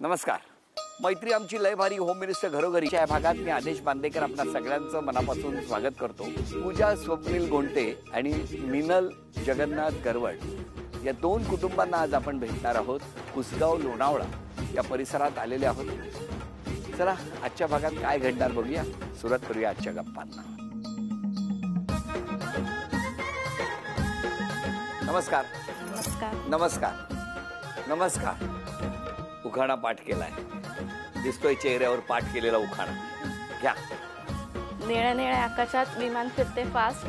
नमस्कार. मैत्री आमची लय भारी होम मिनिस्टर घरोघरीच्या या भागात मी आदेश बांदेकर आपल्या सगळ्यांचं मनापासून स्वागत करतो. पूजा स्वप्नील गोंटे आणि मिनल जगन्नाथ गरवड या दोन कुटुंबांना आज आपण भेटणार आहोत. कुसगाव लोणावळा या परिसरात आलेले आहोत. चला आजच्या भागात काय घडणार बघूया. सुरुवात करूया आजच्या गप्पांना. नमस्कार. नमस्कार. नमस्कार. नमस्कार. उखाणा पाठ केलाय दिसतोय चेहऱ्यावर. पाठ केलेला उखाणा घ्या. निळ्या निळ्या आकाशात विमान फिरते फास्ट,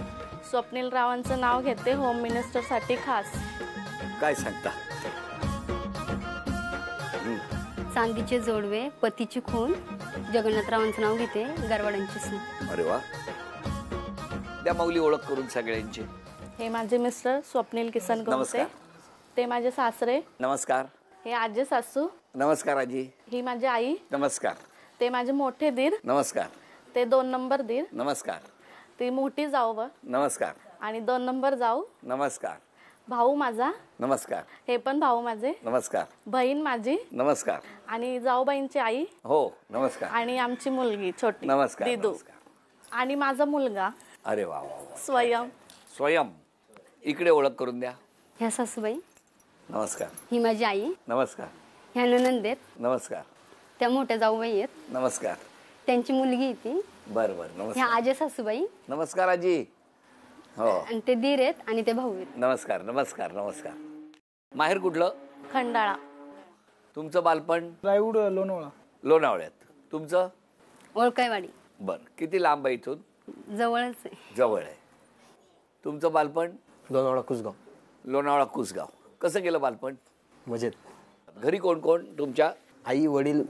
स्वप्नील रावांचं नाव घेते होम मिनिस्टर साठी खास. काय सांगता? चांदीचे जोडवे पतीची खून, जगन्नाथरावांचं नाव घेते गरवाडांची सून. अरे वा. द्या माऊली ओळख करून सगळ्यांची. हे माझे मिस्टर स्वप्नील किसन गोंसे. नमस्कार. ते माझे सासरे. नमस्कार. हे आजी सासू. नमस्कार आजी. ही माझी आई. नमस्कार. ते माझे मोठे दीर. नमस्कार. ते 2 नंबर दीर. नमस्कार. ती मोठी जाऊ नमस्कार. आणि 2 नंबर जाऊ. नमस्कार. भाऊ माझा. नमस्कार. हे पण भाऊ माझे. नमस्कार. बहीण माझी. नमस्कार. आणि जाऊबाईंची आई. हो नमस्कार. आणि आमची मुलगी छोटी नमस्कार. दिदू. नमस्कार. आणि माझा मुलगा. अरे वा वा. स्वयं. स्वयं. इकडे ओळख करून द्या. ह्या सासूबाई. नमस्कार. ही माझी आई. नमस्कार. ह्या ननंद आहेत. नमस्कार. त्या मोठ्या जाऊबाई आहेत. नमस्कार. त्यांची मुलगी आहे ती. बर बर. ह्या नमस्कार. आजी सासूबाई. नमस्कार आजी. हो. आणि ते दीर आहेत आणि ते भाऊ आहेत. नमस्कार. नमस्कार. नमस्कार. माहेर कुठलं? खंडाळा. तुमचं बालपण? रायगड लोणावळा. लोणावळ्यात. तुमचं? ओळखायवाडी. बर. किती लांब आहे इथून? जवळच आहे. जवळ आहे. तुमचं बालपण? लोणावळा कुसगाव. लोणावळा कुसगाव. कसं गेलं बालपण? मजेत. घरी कोण कोण तुमच्या? आई वडील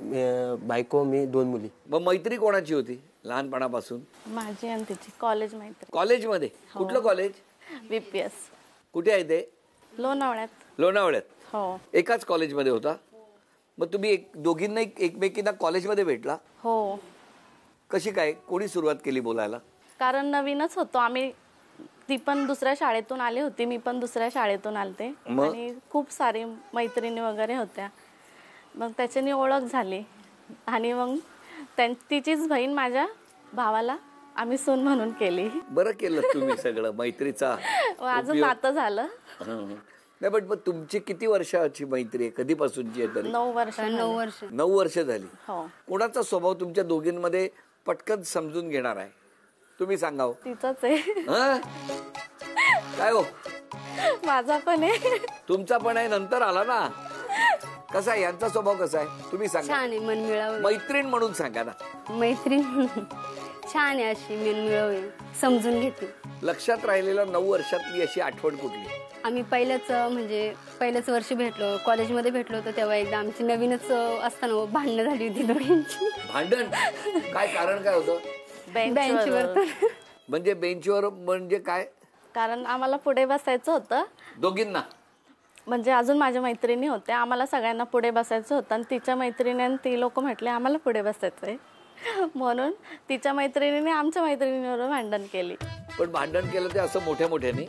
बायको मी 2 मुली. मग मैत्री कोणाची होती लहानपणापासून? माझी आणि तिची कॉलेज मैत्री. कॉलेजमध्ये? कुठलं कॉलेज? VPS. कुठे आहे ते? लोणावळ्यात. लोणावळ्यात. हो. एकाच कॉलेजमध्ये होता? मग तुम्ही दोघींना एकमेकींना कॉलेजमध्ये भेटला? हो. कशी काय? कोणी सुरुवात केली बोलायला? कारण नवीनच होतो आम्ही. ती पण दुसऱ्या शाळेतून आली होती, मी पण दुसऱ्या शाळेतून आलते. आणि खूप सारी मैत्रिणी वगैरे होत्या. मग त्याच्याने ओळख झाली. आणि मग तिचीच बहीण माझ्या भावाला आम्ही सून म्हणून केली. बरं केलं तुम्ही सगळं. मैत्रीचा अजून नातं झालं. नाही पण तुमची किती वर्षाची मैत्री आहे? कधीपासूनची आहे तरी? 9 वर्ष. 9 वर्ष. 9 वर्ष झाली. हो. कोणाचा स्वभाव तुमच्या दोघींमध्ये पटकन समजून घेणार आहे? तुम्ही सांगा. तिचाच आहे. काय हो? माझा पण आहे. तुमचा पण आहे. नंतर आला ना. कसा आहे यांचा स्वभाव? कसा आहे तुम्ही सांगा. छान आहे. मनमिळावू. मैत्रीण म्हणून सांगा ना. मैत्रीण छान आहे. अशी मनमिळावू समजून घेते. लक्षात राहिलेला 9 वर्षातली अशी आठवण कुठली? आम्ही पहिलंच वर्ष भेटलो. कॉलेजमध्ये भेटलो होतो तेव्हा एकदा आमची नवीनच असताना भांडणं झाली होती दोघांची. भांडण? काय कारण काय होतं? बेंचवर. म्हणजे बेंचवर म्हणजे काय? कारण आम्हाला पुढे बसायचं होतं दोघींना. म्हणजे अजून माझ्या मैत्रिणी होत्या. आम्हाला सगळ्यांना पुढे बसायचं होतं. आणि तिच्या मैत्रिणीने ती लोक म्हटले आम्हाला पुढे बसायचंय. म्हणून तिच्या मैत्रिणीने आमच्या मैत्रिणीवर भांडण केली. पण भांडण केलं ते असं मोठ्या मोठ्याने?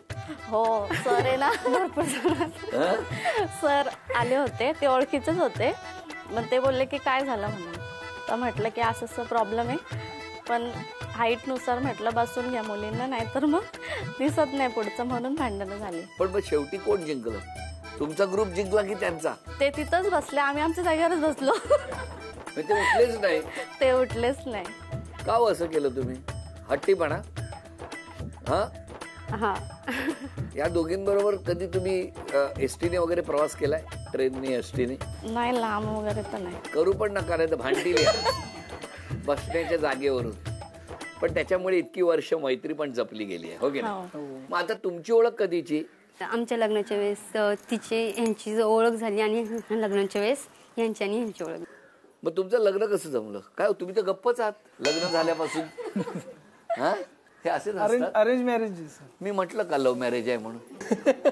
हो. सर आहे ना भरपूर सर आले होते. ते ओळखीचेच होते. मग ते बोलले की काय झालं म्हणून. तर म्हटलं की असं प्रॉब्लेम आहे. पण हाईटनुसार म्हटलं बसून घ्या मुलींना, नाहीतर मग दिसत नाही पुढचं, म्हणून भांडणं झाली. पण मग शेवटी कोण जिंकलं? तुमचा ग्रुप जिंकला की त्यांचा? ते तिथंच बसले. आम्ही आमच्या जागेवरच बसलो. ते उठलेच नाही? ते उठलेच नाही. का असं केलं तुम्ही? हट्टीपणा? हा. या दोघींबरोबर कधी तुम्ही एसटीने वगैरे प्रवास केलाय? ट्रेनने, एसटीने? नाही, लांब वगैरे तर नाही. करू पण नका, नाही तर भांडतील बसण्याच्या जागेवरून. पण त्याच्यामुळे इतकी वर्ष मैत्री पण जपली गेली आहे, हो की नाही? मग आता तुमची ओळख कधीची? आमच्या लग्नाच्या वेळेस यांची ओळख झाली आणि लग्नाच्या वेळेस यांची आणि यांची ओळख. मग तुमचं लग्न कसं जमलं? काय तुम्ही तर गप्पच आहात लग्न झाल्यापासून. हे असेच अरेंज मॅरेज. मी म्हटलं का लव्ह मॅरेज आहे म्हणून.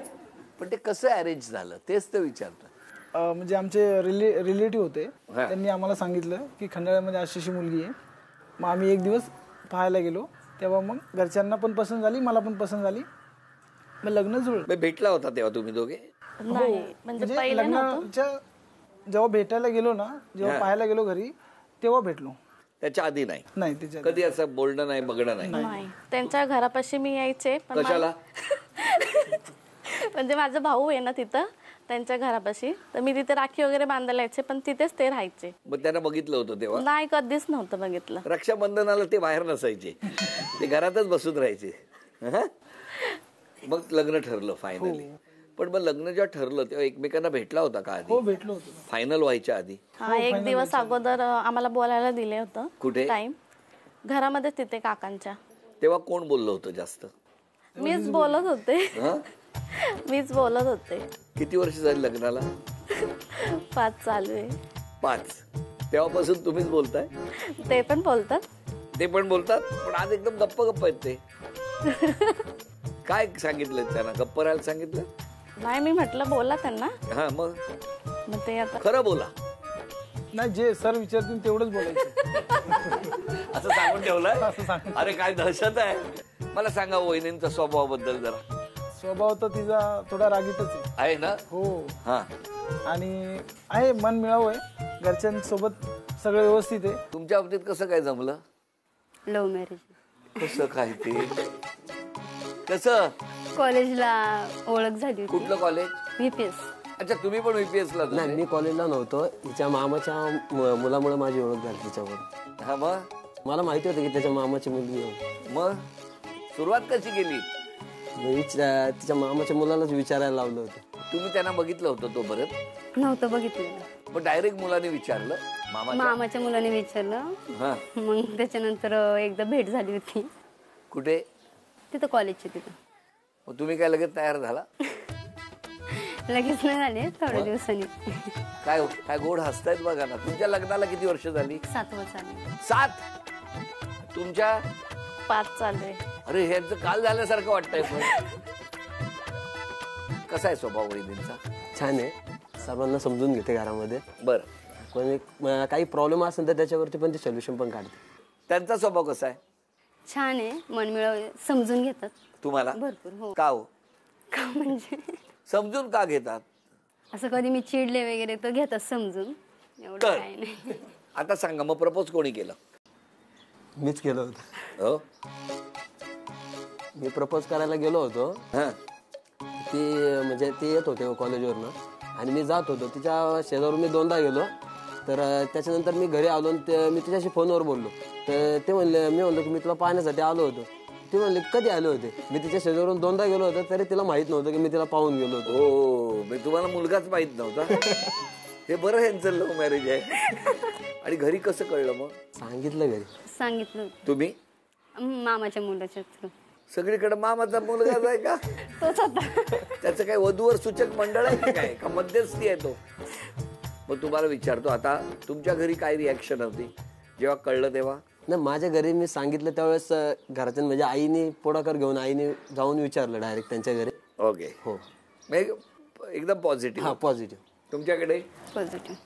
पण ते कसं अरेंज झालं तेच तर विचारतो. म्हणजे आमचे रिलेटिव्ह होते. त्यांनी आम्हाला सांगितलं की खंडाळ्यामध्ये अशी मुलगी आहे. मग आम्ही एक दिवस पाहायला गेलो. तेव्हा मग घरच्यांना पण पसंत झाली, मला पण पसंत झाली. मग लग्न जुळलं. भेटला होता तेव्हा तुम्ही दोघे? नाही, म्हणजे लग्नाच्या जेव्हा भेटायला गेलो ना, जेव्हा पाहायला गेलो घरी, तेव्हा भेटलो. त्याच्या आधी नाही? नाही त्याच्या कधी असं बोलणं नाही, बघणं नाही? नाही. त्यांच्या घरापाशी मी यायचे पण कशाला? म्हणजे माझा भाऊ आहे ना तिथं त्यांच्या घरापाशी, तर मी तिथे राखी वगैरे बांधायला यायचे पण तिथेच ते राहायचे. मग त्यांना बघितलं होतं तेव्हा? नाही, कधीच नव्हतं बघितलं. रक्षाबंधनाला ते बाहेर नसायचे, ते घरातच बसून राहायचे. हं? मग लग्न ठरलं फायनली. पण मग लग्न जेव्हा ठरलं तेव्हा एकमेकांना भेटला होता का आधी? हो भेटलो होतो. फायनल व्हायच्या आधी? हा, एक दिवस अगोदर आम्हाला बोलायला दिले होतं. कुठे? टाइम घरामध्ये तिथे काकांच्या. तेव्हा कोण बोललं होतं जास्त? मीच बोलत होते. हं? मीच बोलत होते. किती वर्ष झाली लग्नाला? 5 चालू आहे. 5. तेव्हापासून तुम्हीच बोलताय? ते पण बोलतात. ते पण बोलतात, पण आज एकदम गप्प गप्प आहेत ते. काय सांगितलं त्यांना? गप्प राहायला सांगितलं? नाही, मी म्हटलं बोला त्यांना. हा, मग ते आता खरं बोला. नाही, जे सर विचारतील तेवढंच बोलायचं. असं सांगून ठेवलंय? असं सांग. अरे काय दहशत आहे. मला सांगा वहिनींचा स्वभावाबद्दल जरा. स्वभाव तर तिचा थोडा रागीतच आहे ना? हो. हा. आणि आहे मन मिळावं आहे, घरच्यांसोबत सगळं व्यवस्थित आहे. तुमच्या बाबतीत कसं काय जमलं? Love marriage. कसं काय ते? कसं? कॉलेजला ओळख झाली होती. कुठलं कॉलेज? VPS. अच्छा, तुम्ही पण VPS ला? नाही, मी कॉलेजला नव्हतो. हिच्या मामाच्या मुलामुळे माझी ओळख झाली तिच्यावर. हा, मग मला माहिती होतं की त्याच्या मामाची मुलगी आहे. मग सुरुवात कशी केली? तिच्या मामाच्या मुलालाच विचारायला लावलं होतं. तुम्ही त्यांना बघितलं होतं तोपर्यंत? नव्हतं बघितलेलं. मग डायरेक्ट मुलाने विचारलं? मामाच्या मुलाने विचारलं. हा. मग त्याच्यानंतर एकदा भेट झाली होती. कुठे? तिथं कॉलेजच्या तिथं. मग तुम्ही काय लगेच तयार झाला? लगेच नाही झाले, थोड्या दिवसांनी. काय काय गोड हसतायत बघा ना. तुमच्या लग्नाला किती वर्ष झाली? 7वा चालू. 7? तुमच्या? 5 चालू आहे. अरे ह्यांचं काल झाल्यासारखं वाटतंय. पण कसा आहे स्वभाव वहिनींचा? छान आहे, सर्वांना समजून घेते घरामध्ये. बरं. पण काही प्रॉब्लेम असेल तर त्याच्यावरती पण ते सोल्युशन पण काढते. त्यांचा स्वभाव कसा आहे? छान आहे, मनमिळाव, समजून घेतात तुम्हाला? भरपूर. हो. का हो? का म्हणजे समजून का घेतात? असं कधी मी चिडले वगैरे तर घेतात समजून, एवढं कर. काय नाही. आता सांगा, मग प्रपोज कोणी केलं? मीच केलं होतं. हो. मी प्रपोज करायला गेलो होतो. हा. ती म्हणजे ते येत होते कॉलेजवरनं आणि मी जात होतो. तिच्या शेजारून मी 2दा गेलो. तर त्याच्यानंतर मी घरी आलो आणि मी तिच्याशी फोनवर बोललो. तर ते म्हणले, मी म्हणलो की मी तुला पाहण्यासाठी आलो होतो. ते म्हणले कधी आले होते? मी तिच्या शेजारून 2दा गेलो होतो, तरी तिला माहित नव्हतं की मी तिला पाहून गेलो होतो. हो, मी तुम्हाला मुलगाच माहित नव्हता. हे बरं, ह्यांचं लव्ह मॅरेज आहे. आणि घरी कसं कळलं मग? सांगितलं घरी. सांगितलं तुम्ही? मामाच्या मुलाच्या थ्रू. सगळीकडे मामाचा मुलगाच आहे का? तोच होता. त्याचं काय वधूवर सूचक मंडळ आहे काय, का मध्यस्थी आहे तो? मग तुम्हाला विचारतो, आता तुमच्या घरी काय रिॲक्शन होती जेव्हा कळलं तेव्हा? नाही, माझ्या घरी मी सांगितलं त्यावेळेस घराच्या म्हणजे आईने पुढाकार घेऊन आईने जाऊन विचारलं डायरेक्ट त्यांच्या घरी. ओके. हो. एकदम पॉझिटिव्ह. हा, पॉझिटिव्ह. तुमच्याकडे पॉझिटिव्ह.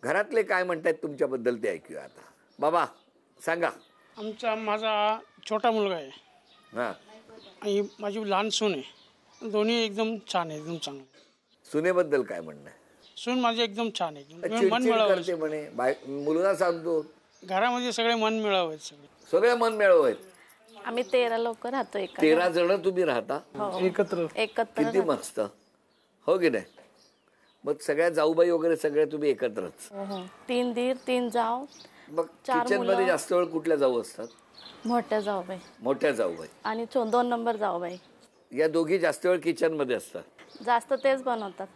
घरातले काय म्हणतात तुमच्याबद्दल ते ऐकूया आता. बाबा सांगा. माझा छोटा मुलगा आहे हा. आणि माझी लहान सून आहे. दोन्ही एकदम छान आहे, एकदम चांगले. सुनेबद्दल काय म्हणणं आहे? सून माझी एकदम छान आहे, मन चिडचिड मिळावं. करते म्हणे, मुलगा सांगतो. घरामध्ये सगळे मन मिळावं आहेत, सगळे मन मिळव आहेत. आम्ही 13 लोक राहतो. 13 जण तुम्ही राहता? एकत्र. किती मस्त, हो की नाही? मग सगळ्या जाऊबाई वगैरे सगळ्या तुम्ही एकत्रच? 3 दीर 3 जाव. मग किचन मध्ये जास्त वेळ कुठल्या जाऊ असतात? मोठ्या जाऊबाई. मोठ्या जाऊबाई आणि 2 नंबर जाऊबाई. या दोघी जास्त वेळ किचन मध्ये असतात? जास्त तेच बनवतात.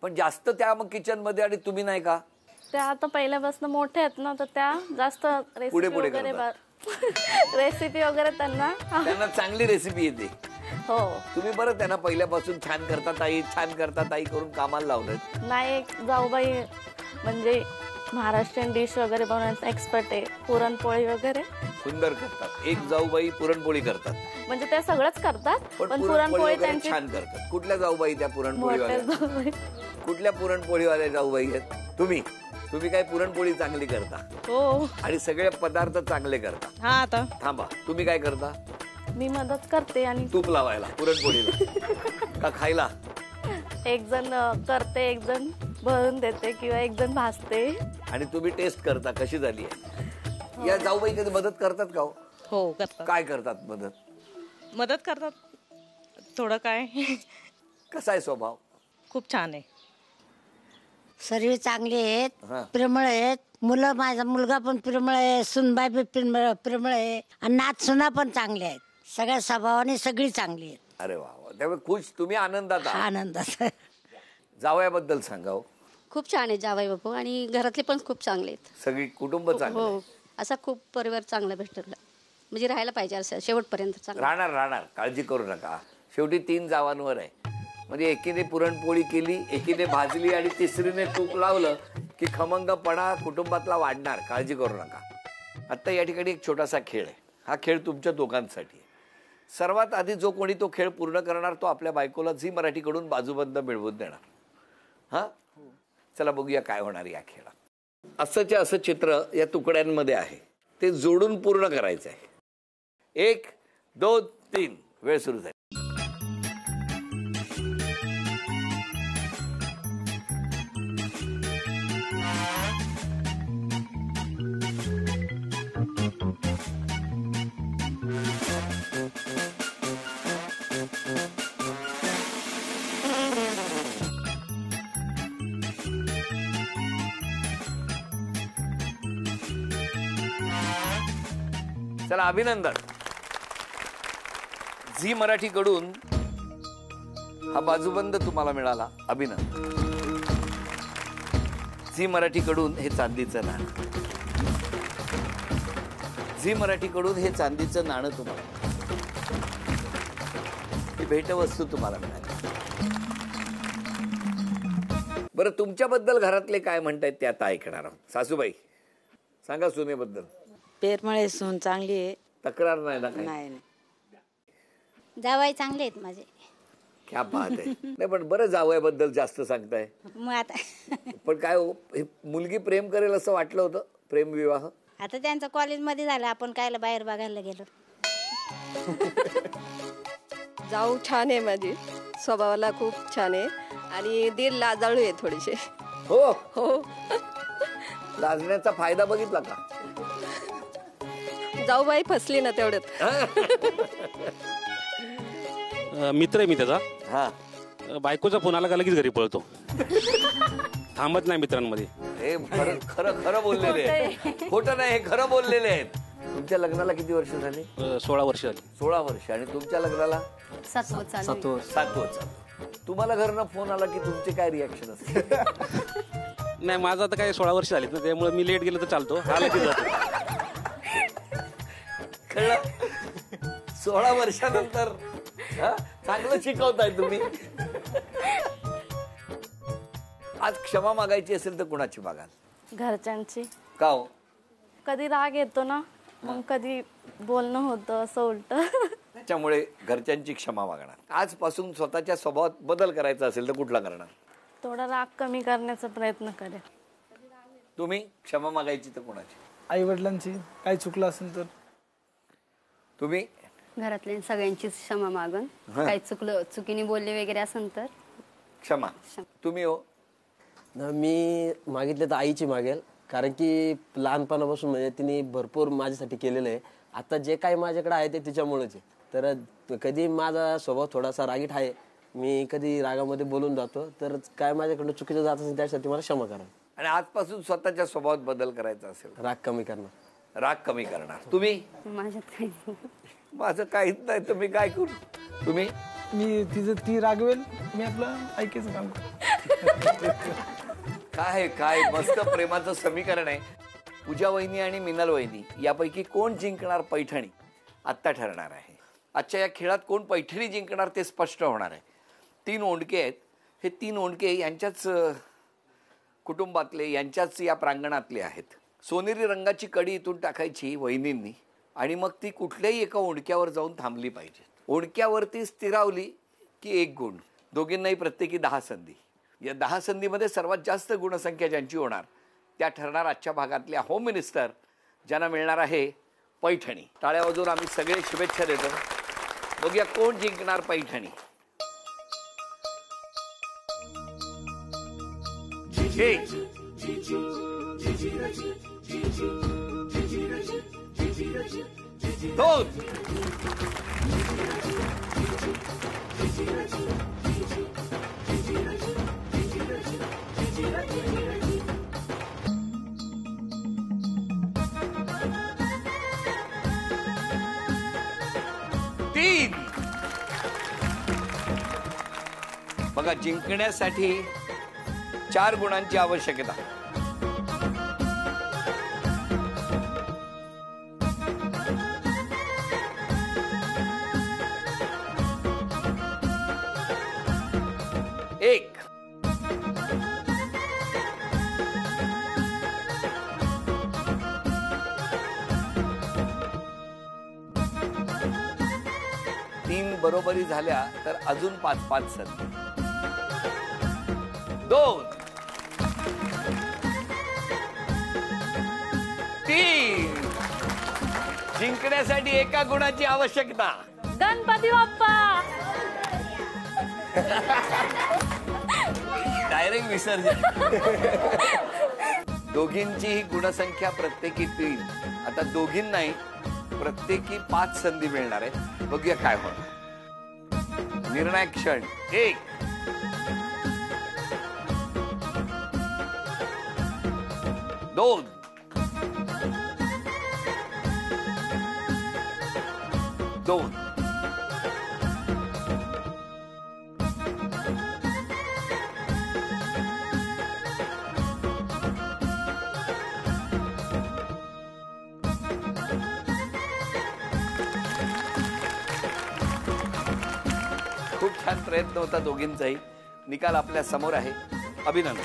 पण जास्त त्या मग किचन मध्ये, आणि तुम्ही नाही का? त्या आता पहिल्यापासून मोठ्या आहेत ना, तर त्या जास्त रेसिपी वगैरे रेसिपी वगैरे त्यांना चांगली रेसिपी येते. हो. तुम्ही बरं त्यांना पहिल्यापासून छान करता ताई, छान करता ताई करून कामाला लावलं नाही. एक जाऊबाई म्हणजे महाराष्ट्रीयन डिश वगैरे बनवण्यात एक्सपर्ट आहे. पुरणपोळी वगैरे सुंदर करतात. एक जाऊबाई पुरणपोळी करतात. म्हणजे ते सगळंच करतात, पण पुरणपोळी त्यांची छान करतात. कुठल्या जाऊबाई त्या पुरणपोळीवाल्या? मोठ्या जाऊबाई. कुठल्या पुरणपोळीवाल्या जाऊबाई आहेत? तुम्ही काय पुरणपोळी चांगली करता? हो. आणि सगळे पदार्थ चांगले करता? हा. आता थांबा, तुम्ही काय करता? मी मदत करते. आणि तूप लावायला पुरणपोळीला का खायला? एक जण करते, एक जण भरून देते किंवा एक जण भाजते. आणि तुम्ही टेस्ट करता कशी झाली आहे. या जाऊबाई कधी मदत करतात का हो? हो करतात. काय करतात मदत करतात थोडं काय. कसा आहे स्वभाव? खूप छान आहे. सर्व चांगले आहेत, हा. प्रेमळ आहेत. मुलं, माझा मुलगा पण प्रेमळ आहे, सुनबाई बी प्रेमळ आहे आणि नातसुना पण चांगले आहेत. सगळ्या स्वभावाने सगळी चांगली आहेत. अरे वा वा. त्यामुळे खुश, तुम्ही आनंदात आहात. आनंदात. जावयाबद्दल सांगा हो. खूप छान आहे जावई बापू आणि घरातले पण खूप चांगले आहेत. सगळी कुटुंब चांगलं हो, असा खूप परिवार चांगला भेटला, म्हणजे राहायला पाहिजे असं शेवटपर्यंत चांगलं. राहणार काळजी करू नका. शेवटी 3 जावांवर आहे. म्हणजे एकीने पुरणपोळी केली, एकीने भाजली आणि तिसरीने तूप लावलं की खमंगपणा कुटुंबातला वाढणार. काळजी करू नका. आता या ठिकाणी एक छोटासा खेळ आहे. हा खेळ तुमच्या दोघांसाठी आहे. सर्वात आधी जो कोणी तो खेळ पूर्ण करणार तो आपल्या बायकोला झी मराठीकडून बाजूबंद मिळवून देणार. हा, चला बघूया काय होणार या खेळात. असंच्या असं चित्र या तुकड्यांमध्ये आहे, ते जोडून पूर्ण करायचं आहे. 1, 2, 3 वेळ सुरू झाली. चला अभिनंदन. झी मराठीकडून हा बाजूबंद तुम्हाला मिळाला. अभिनंदन. झी मराठीकडून हे चांदीचं नाणं. झी मराठीकडून हे चांदीचं नाणं तुम्हाला, ही भेटवस्तू तुम्हाला मिळाली. बरं, तुमच्याबद्दल घरातले काय म्हणतायत ते आता ऐकणार आहोत. सासूबाई सांगा सुनेबद्दल. पेरमळे सून चांगली आहे, तक्रार नाही ना काही? नाही. जावई चांगले आहेत माझे. क्या बात आहे. नाही पण बरं, जावयाबद्दल जास्त सांगताय. मग आता पण काय हो, हे मुलगी प्रेम करेल असं वाटलं होतं? प्रेम विवाह आता त्यांचं कॉलेजमध्ये झालं, आपण कायला बाहेर बघायला गेलो. जाऊ छान आहे माझी, स्वभावाला खूप छान आहे आणि दीर लाजाळू आहे थोडीशी. हो हो, लाजण्याचा फायदा बघितला का? जाऊबाई फसली ना तेवढ्यात. मित्र आहे मी त्याचा. हा, बायकोचा फोन आला का लगेच घरी पळतो. थांबत नाही मित्रांमध्ये. हे खरं बोललेले आहेत, खोटं नाही, हे खरं बोललेले आहेत. तुमच्या लग्नाला किती वर्ष झाली? 16 वर्ष झाली. 16 वर्ष. आणि तुमच्या लग्नाला 7 चालू. 7 वर्ष. तुम्हाला घरनं फोन आला की तुमचे काय रिॲक्शन असते? नाही, माझं आता काय 16 वर्ष झाली ना, त्यामुळे मी लेट गेलो तर चालतो. हा लगेच जातो. कळलं? 16 वर्षानंतर चांगलं शिकवताय तुम्ही. आज क्षमा मागायची असेल तर कुणाची मागाल? घरच्यांची. का हो? कधी राग येतो ना, मग कधी बोलणं होतं असं उलट. त्याच्यामुळे घरच्यांची क्षमा मागणार. आजपासून स्वतःच्या स्वभावात बदल करायचा असेल तर कुठला करणार? थोडा राग कमी करण्याचा प्रयत्न करेल. तुम्ही क्षमा मागायची तर कुणाची? आई वडिलांची. काही चुकलं असेल तर. तुम्ही? घरातल्या सगळ्यांचीच क्षमा मागन. काही चुकीने बोलले वगैरे असेल तर क्षमा. तुम्ही हो? मी मागितले तर आईची मागेल, कारण की लहानपणापासून म्हणजे तिने भरपूर माझ्यासाठी केलेलं आहे. आता जे काही माझ्याकडे आहे ते तिच्यामुळेच आहे. तर कधी माझा स्वभाव थोडासा रागीट आहे, मी कधी रागामध्ये बोलून जातो, तर काय माझ्याकडनं चुकीचं जात असेल त्यासाठी मला क्षमा करा. आणि आजपासून स्वतःच्या स्वभावात बदल करायचा असेल? राग कमी करणार. राग कमी करणार. तुम्ही? माझ्यात काही. माझं काहीच नाही, तुम्ही काय करू? तुम्ही? मी ती रागवेल, मी आपलं ऐकायचं काम करतो. काय मस्त प्रेमाचं समीकरण आहे. पूजा वहिनी आणि मिनल वहिनी यापैकी कोण जिंकणार पैठणी आत्ता ठरणार आहे. आजच्या या खेळात कोण पैठणी जिंकणार ते स्पष्ट होणार आहे. 3 ओंडके आहेत. हे 3 ओंडके यांच्याच कुटुंबातले, यांच्याच या प्रांगणातले आहेत. सोनेरी रंगाची कडी इथून टाकायची वहिनींनी आणि मग ती कुठल्याही एका ओंडक्यावर जाऊन थांबली पाहिजे. ओंडक्यावरती स्थिरावली की 1 गुण. दोघींनाही प्रत्येकी 10 संधी. या 10 संधीमध्ये सर्वात जास्त गुणसंख्या ज्यांची होणार त्या ठरणार आजच्या भागातल्या होम मिनिस्टर, ज्यांना मिळणार आहे पैठणी. टाळ्या वाजवून आम्ही सगळे शुभेच्छा देतो. बघूया कोण जिंकणार पैठणी. 1 2 3 बघा जिंकण्यासाठी 4 गुणांची आवश्यकता. एक तीन बरोबरी झाल्या तर अजून 5-5 संधी. 2 3 जिंकण्यासाठी 1 गुणाची आवश्यकता. गणपती बाप्पा. डायरेक्ट विसर्जन. दोघींची ही गुणसंख्या प्रत्येकी 3. आता दोघींनाही प्रत्येकी 5 संधी मिळणार आहे. बघूया काय होणार. निर्णायक क्षण. 1 2 2 खूप छान प्रयत्न होता दोघींचाही. निकाल आपल्या समोर आहे. अभिनंदन.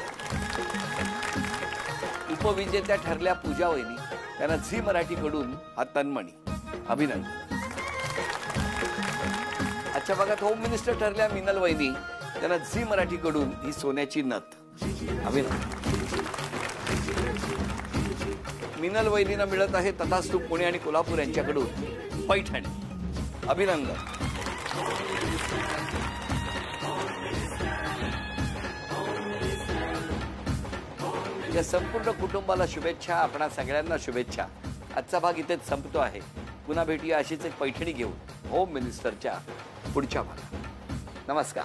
उपविजेत्या ठरल्या पूजा वहिनी. त्यांना झी मराठीकडून हा तन्मणी. अभिनंदन. आजच्या भागात होम मिनिस्टर ठरल्या मिनल वहिनी. त्यांना झी मराठीकडून ही सोन्याची नथ. अभिनंदन. मिनल वहिनींना मिळत आहे तथास्तु पुणे आणि कोल्हापूर यांच्याकडून पैठणी. अभिनंदन. या संपूर्ण कुटुंबाला शुभेच्छा. आपणा सगळ्यांना शुभेच्छा. आजचा भाग इथेच संपतो आहे. पुन्हा भेटूया अशीच एक पैठणी घेऊन होम मिनिस्टरच्या पुढच्या भागात. नमस्कार.